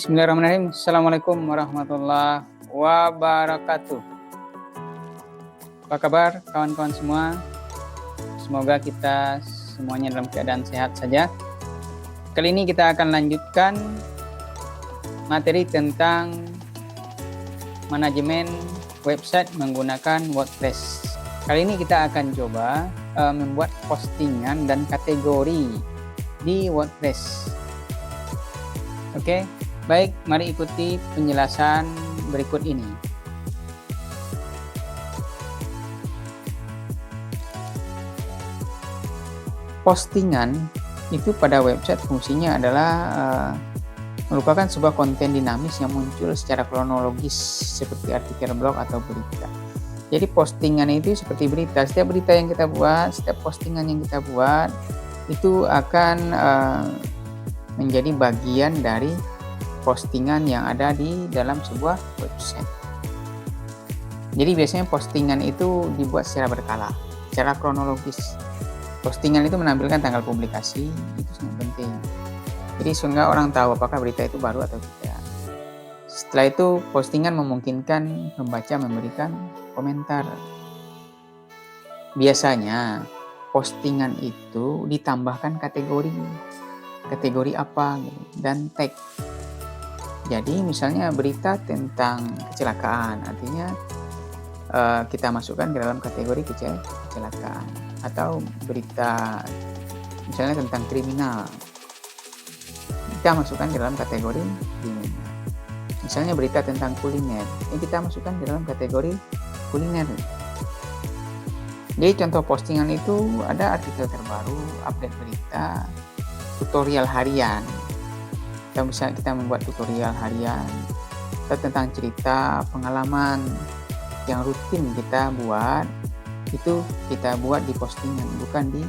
Bismillahirrahmanirrahim. Assalamualaikum warahmatullahi wabarakatuh. Apa kabar kawan-kawan semua? Semoga kita semuanya dalam keadaan sehat saja. Kali ini kita akan lanjutkan materi tentang manajemen website menggunakan WordPress. Kali ini kita akan coba membuat postingan dan kategori di WordPress. Oke, baik, mari ikuti penjelasan berikut ini. Postingan itu pada website fungsinya adalah merupakan sebuah konten dinamis yang muncul secara kronologis seperti artikel blog atau berita. Jadi postingan itu seperti berita. Setiap berita yang kita buat, setiap postingan yang kita buat itu akan menjadi bagian dari postingan yang ada di dalam sebuah website. Jadi biasanya postingan itu dibuat secara berkala, secara kronologis. Postingan itu menampilkan tanggal publikasi, itu sangat penting. Jadi sehingga orang tahu apakah berita itu baru atau tidak. Setelah itu postingan memungkinkan pembaca memberikan komentar. Biasanya postingan itu ditambahkan kategori apa dan tag. Jadi misalnya berita tentang kecelakaan, artinya kita masukkan ke dalam kategori kecelakaan, atau berita misalnya tentang kriminal, kita masukkan ke dalam kategori kriminal. Misalnya berita tentang kuliner, ini kita masukkan ke dalam kategori kuliner. Jadi contoh postingan itu ada artikel terbaru, update berita, tutorial harian. Kita membuat tutorial harian atau tentang cerita pengalaman yang rutin kita buat, itu kita buat di postingan, bukan di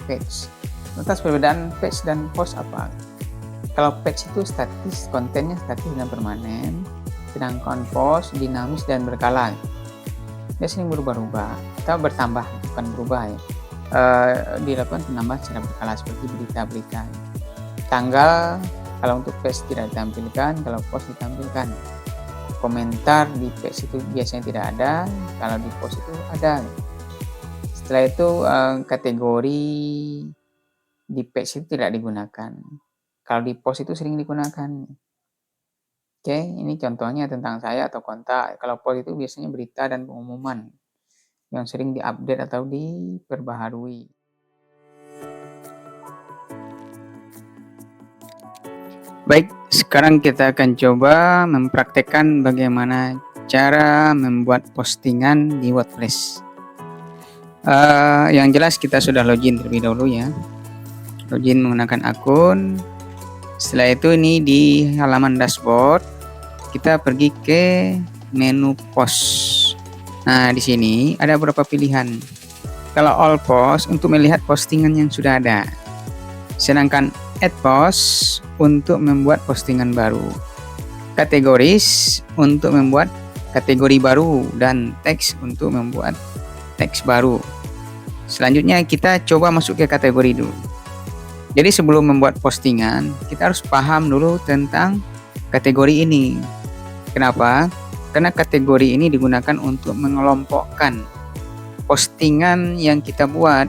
page. Lantas perbedaan page dan post apa? Kalau page itu statis, kontennya statis dan permanen, sedangkan post dinamis dan berkala. Dia sering berubah-ubah atau bertambah, bukan berubah ya. Dilakukan penambahan secara berkala seperti berita-berita. Tanggal kalau untuk page tidak ditampilkan, kalau post ditampilkan. Komentar di page itu biasanya tidak ada, kalau di post itu ada. Setelah itu kategori di page itu tidak digunakan, kalau di post itu sering digunakan. Oke, ini contohnya tentang saya atau kontak. Kalau post itu biasanya berita dan pengumuman yang sering diupdate atau diperbaharui. Baik, sekarang kita akan coba mempraktekkan bagaimana cara membuat postingan di WordPress. Yang jelas kita sudah login terlebih dahulu ya. Login menggunakan akun. Setelah itu ini di halaman dashboard kita pergi ke menu post. Nah, di sini ada beberapa pilihan. Kalau all post untuk melihat postingan yang sudah ada. Sedangkan add post untuk membuat postingan baru. Kategoris untuk membuat kategori baru dan teks untuk membuat teks baru. Selanjutnya kita coba masuk ke kategori dulu. Jadi sebelum membuat postingan, kita harus paham dulu tentang kategori ini. Kenapa? Karena kategori ini digunakan untuk mengelompokkan postingan yang kita buat,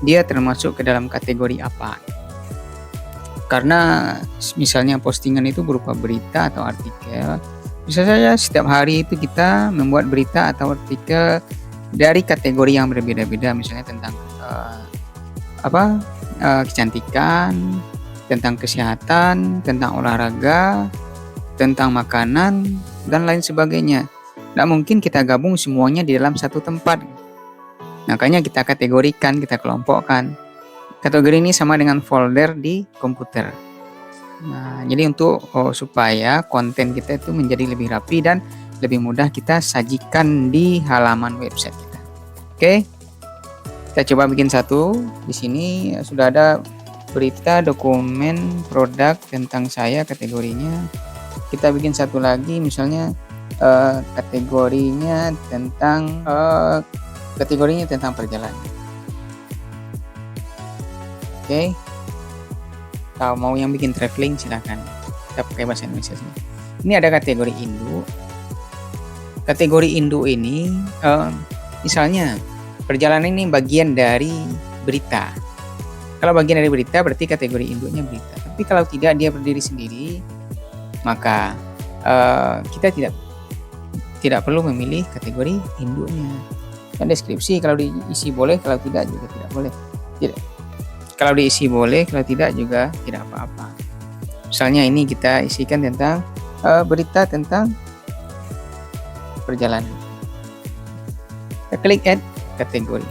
dia termasuk ke dalam kategori apa. Karena misalnya postingan itu berupa berita atau artikel, bisa saja setiap hari itu kita membuat berita atau artikel dari kategori yang berbeda-beda, misalnya tentang kecantikan, tentang kesehatan, tentang olahraga, tentang makanan, dan lain sebagainya. Tidak mungkin kita gabung semuanya di dalam satu tempat. Makanya kita kategorikan, kita kelompokkan. Kategori ini sama dengan folder di komputer. Nah, jadi untuk supaya konten kita itu menjadi lebih rapi dan lebih mudah kita sajikan di halaman website kita. Oke, kita coba bikin satu. Di sini sudah ada berita, dokumen, produk tentang saya, kategorinya. Kita bikin satu lagi, misalnya kategorinya tentang perjalanan. Oke. Kalau mau yang bikin traveling silahkan. kita pakai bahasa Indonesia sini. Ini ada kategori induk. Kategori induk ini misalnya perjalanan ini bagian dari berita. Kalau bagian dari berita berarti kategori induknya berita. Tapi kalau tidak, dia berdiri sendiri, maka kita tidak perlu memilih kategori induknya. Dan deskripsi kalau diisi boleh, kalau tidak juga tidak boleh. Kalau diisi boleh, kalau tidak juga tidak apa-apa. Misalnya ini kita isikan tentang berita tentang perjalanan. Kita klik add kategori.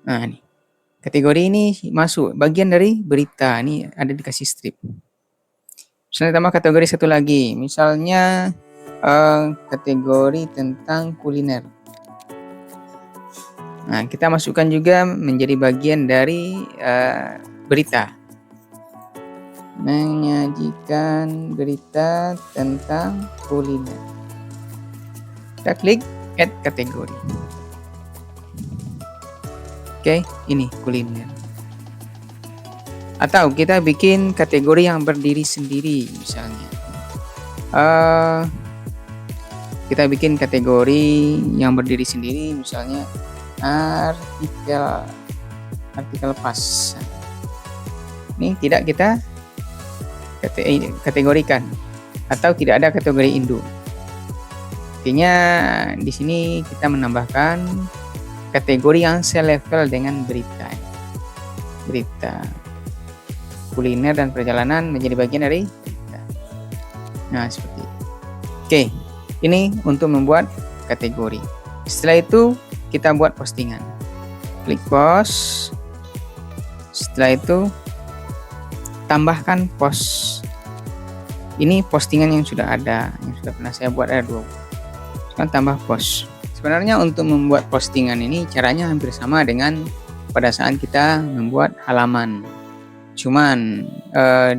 Nah, ini kategori ini masuk bagian dari berita. Ini ada dikasih strip. Misalnya tambah kategori satu lagi, misalnya kategori tentang kuliner. Nah, kita masukkan juga menjadi bagian dari berita. Menyajikan berita tentang kuliner. Kita klik add kategori. Oke, ini kuliner. Atau kita bikin kategori yang berdiri sendiri, misalnya. Kita bikin kategori yang berdiri sendiri, misalnya artikel pas. Ini tidak kita kategorikan atau tidak ada kategori induk. Artinya di sini kita menambahkan kategori yang selevel dengan berita. Berita kuliner dan perjalanan menjadi bagian dari berita. Nah, seperti itu. Oke, ini untuk membuat kategori. Setelah itu kita buat postingan. Klik post. Setelah itu tambahkan post. Ini postingan yang sudah ada, yang sudah pernah saya buat, ada 2. Sekarang tambah post. Sebenarnya untuk membuat postingan ini caranya hampir sama dengan pada saat kita membuat halaman. Cuman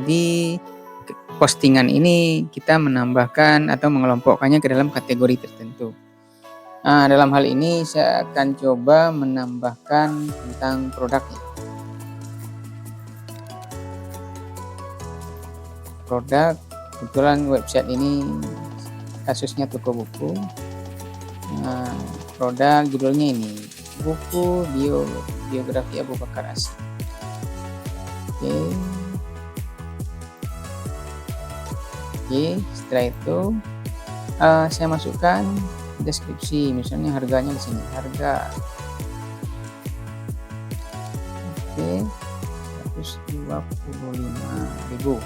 di postingan ini kita menambahkan atau mengelompokkannya ke dalam kategori tertentu. Nah, dalam hal ini saya akan coba menambahkan tentang produknya. Produk, kebetulan website ini kasusnya toko buku. Nah, produk judulnya ini buku biografi Abu Bakar As. Oke, setelah itu saya masukkan deskripsi, misalnya harganya di sini, harga. Oke, 125.000.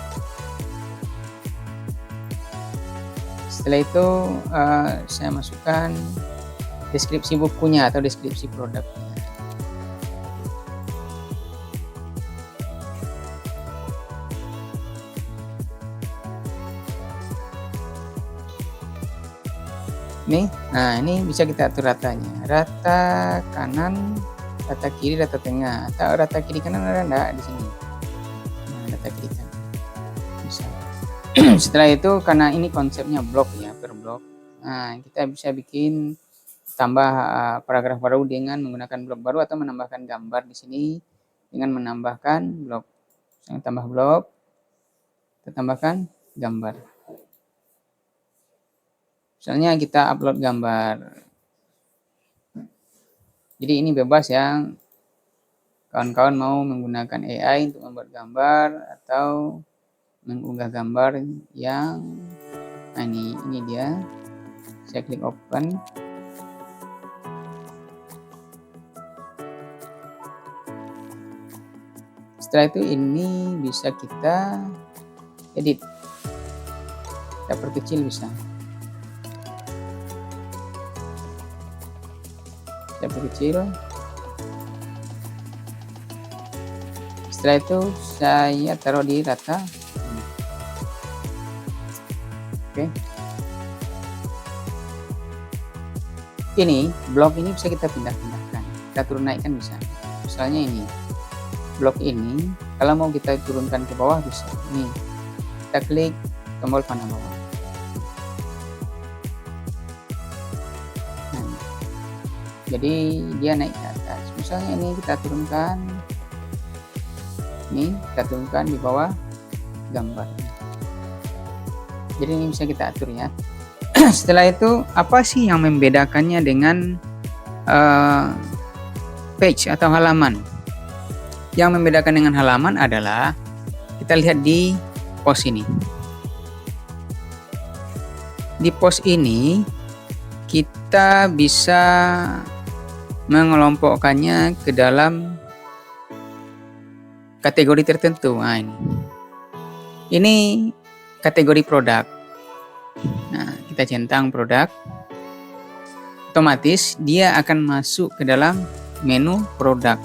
Setelah itu saya masukkan deskripsi bukunya atau deskripsi produknya. Nah ini bisa kita atur ratanya, rata kanan, rata kiri, rata tengah, atau rata kiri kanan ada enggak di sini. Nah, rata kiri kanan bisa. Setelah itu, karena ini konsepnya blok ya, per blok, nah kita bisa bikin tambah paragraf baru dengan menggunakan blok baru atau menambahkan gambar di sini dengan menambahkan blok. Misalnya tambah blok, kita tambahkan gambar. Misalnya kita upload gambar. Jadi ini bebas ya. Kawan-kawan mau menggunakan AI untuk membuat gambar atau mengunggah gambar yang ini dia. Saya klik open. Setelah itu ini bisa kita edit. Kita perkecil bisa. Kita perkecil. Setelah itu saya taruh di rata. Oke. Ini blok ini bisa kita pindah-pindahkan. Kita turun naikkan bisa. Misalnya ini. Blok ini kalau mau kita turunkan ke bawah bisa. Nih. Kita klik tombol panah bawah. Jadi dia naik ke atas. Misalnya ini kita turunkan Ini kita turunkan di bawah gambar. Jadi ini bisa kita atur ya. Setelah itu apa sih yang membedakannya dengan page atau halaman? Yang membedakan dengan halaman adalah kita lihat di post ini. Di post ini kita bisa mengelompokkannya ke dalam kategori tertentu. Nah, ini kategori produk. Nah, kita centang produk. Otomatis dia akan masuk ke dalam menu produk.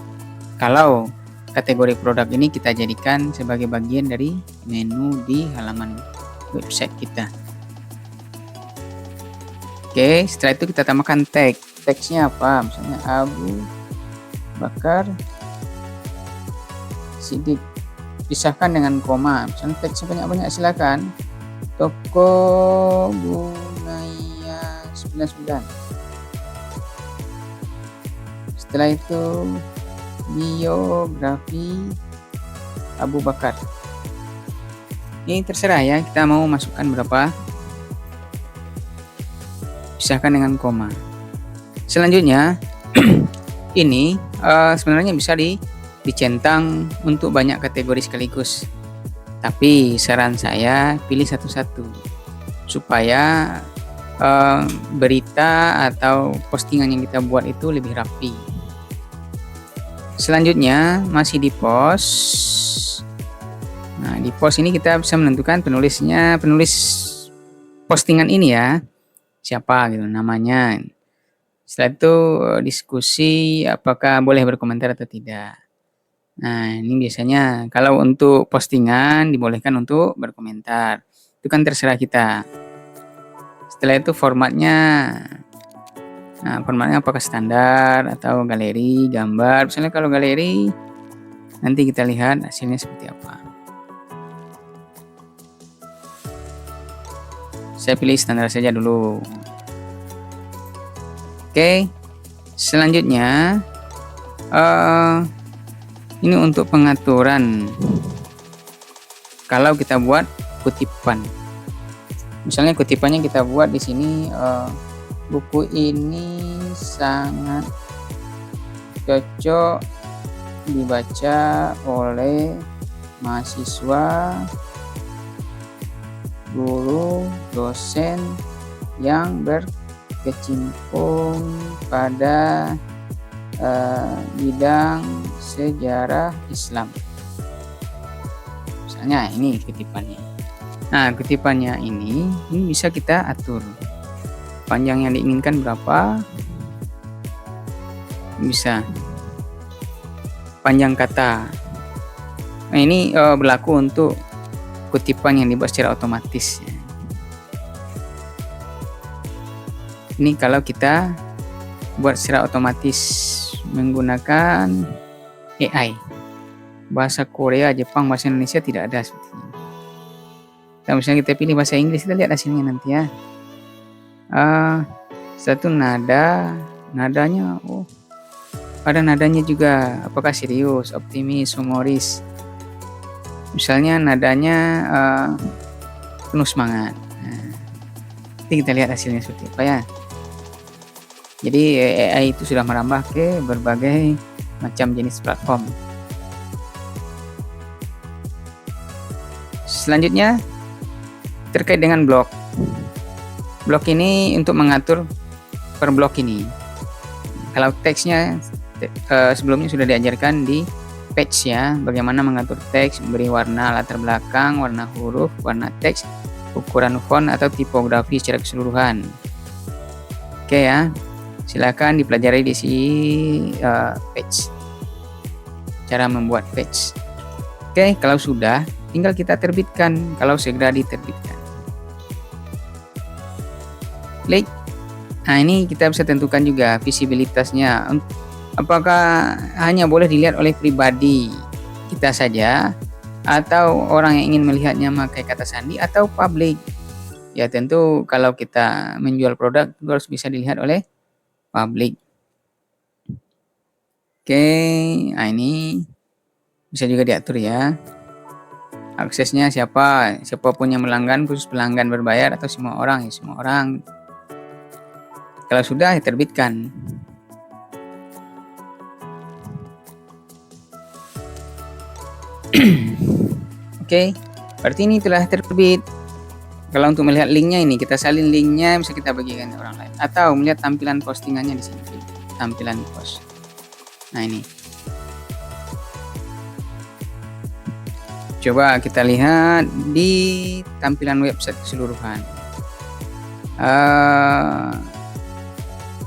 Kalau kategori produk ini kita jadikan sebagai bagian dari menu di halaman website kita. Oke, setelah itu kita tambahkan tag. Teksnya apa? Misalnya Abu Bakar Siddiq. Pisahkan dengan koma. Misalnya teksnya banyak-banyak silakan. Toko Bunaya 99. Setelah itu biografi Abu Bakar. Ini terserah ya, kita mau masukkan berapa. Pisahkan dengan koma. Selanjutnya ini sebenarnya bisa dicentang untuk banyak kategori sekaligus. Tapi saran saya pilih satu-satu supaya berita atau postingan yang kita buat itu lebih rapi. Selanjutnya masih di post. Nah, di post ini kita bisa menentukan penulis postingan ini ya. Siapa gitu namanya. Setelah itu diskusi apakah boleh berkomentar atau tidak. Nah, ini biasanya kalau untuk postingan dibolehkan untuk berkomentar. Itu kan terserah kita. Setelah itu formatnya. Nah, formatnya apakah standar atau galeri, gambar. Misalnya kalau galeri, nanti kita lihat hasilnya seperti apa. Saya pilih standar saja dulu. Oke, selanjutnya ini untuk pengaturan. Kalau kita buat kutipan, misalnya kutipannya kita buat di sini, buku ini sangat cocok dibaca oleh mahasiswa, guru, dosen yang berkecimpung pada bidang sejarah Islam. Misalnya ini kutipannya. Nah, kutipannya ini bisa kita atur. Panjang yang diinginkan berapa? Bisa. Panjang kata. Nah, ini berlaku untuk kutipan yang dibuat secara otomatis. Ini kalau kita buat secara otomatis menggunakan AI. Bahasa Korea, Jepang, bahasa Indonesia tidak ada seperti ini. Kalau misalnya kita pilih bahasa Inggris, kita lihat hasilnya nanti ya. Satu nadanya, ada nadanya juga. Apakah serius, optimis, humoris? Misalnya nadanya penuh semangat. Nah, nanti kita lihat hasilnya seperti apa ya. Jadi AI itu sudah merambah ke berbagai macam jenis platform. Selanjutnya terkait dengan blog. Blog ini untuk mengatur per blog ini. Kalau teksnya sebelumnya sudah diajarkan di page ya, bagaimana mengatur teks, memberi warna latar belakang, warna huruf, warna teks, ukuran font atau tipografi secara keseluruhan. Oke ya, silakan dipelajari di sini page, cara membuat page. Oke, kalau sudah tinggal kita terbitkan, kalau segera diterbitkan. Klik. Nah, ini kita bisa tentukan juga visibilitasnya. Apakah hanya boleh dilihat oleh pribadi kita saja atau orang yang ingin melihatnya memakai kata sandi atau publik. Ya tentu kalau kita menjual produk harus bisa dilihat oleh publik. Oke, nah ini bisa juga diatur ya. Aksesnya siapapun yang melanggan, khusus pelanggan berbayar atau semua orang, ya semua orang. Kalau sudah, ya terbitkan. Oke, berarti ini telah terbit. Kalau untuk melihat linknya ini, kita salin linknya, bisa kita bagikan ke orang lain. Atau melihat tampilan postingannya di sini, tampilan post. Nah ini. Coba kita lihat di tampilan website keseluruhan.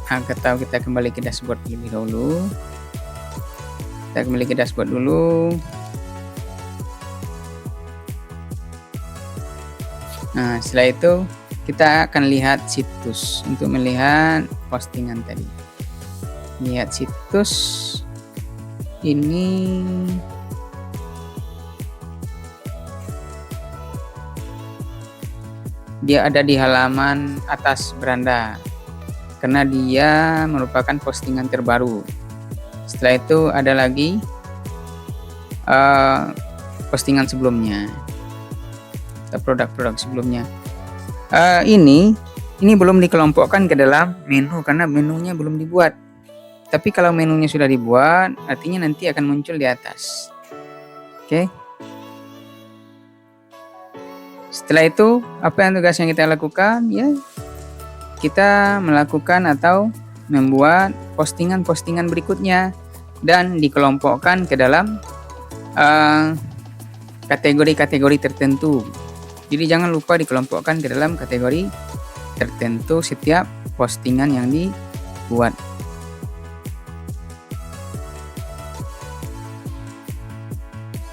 Atau kita kembali ke dashboard lebih dahulu. Kita kembali ke dashboard dulu. Nah, setelah itu kita akan lihat situs untuk melihat postingan tadi. Lihat situs ini. Dia ada di halaman atas beranda karena dia merupakan postingan terbaru. Setelah itu ada lagi postingan sebelumnya, produk-produk sebelumnya. Ini belum dikelompokkan ke dalam menu karena menunya belum dibuat. Tapi kalau menunya sudah dibuat, artinya nanti akan muncul di atas. Oke. Setelah itu, apa yang tugasnya kita lakukan? Ya, kita melakukan atau membuat postingan-postingan berikutnya dan dikelompokkan ke dalam kategori-kategori tertentu. Jadi jangan lupa dikelompokkan ke dalam kategori tertentu setiap postingan yang dibuat.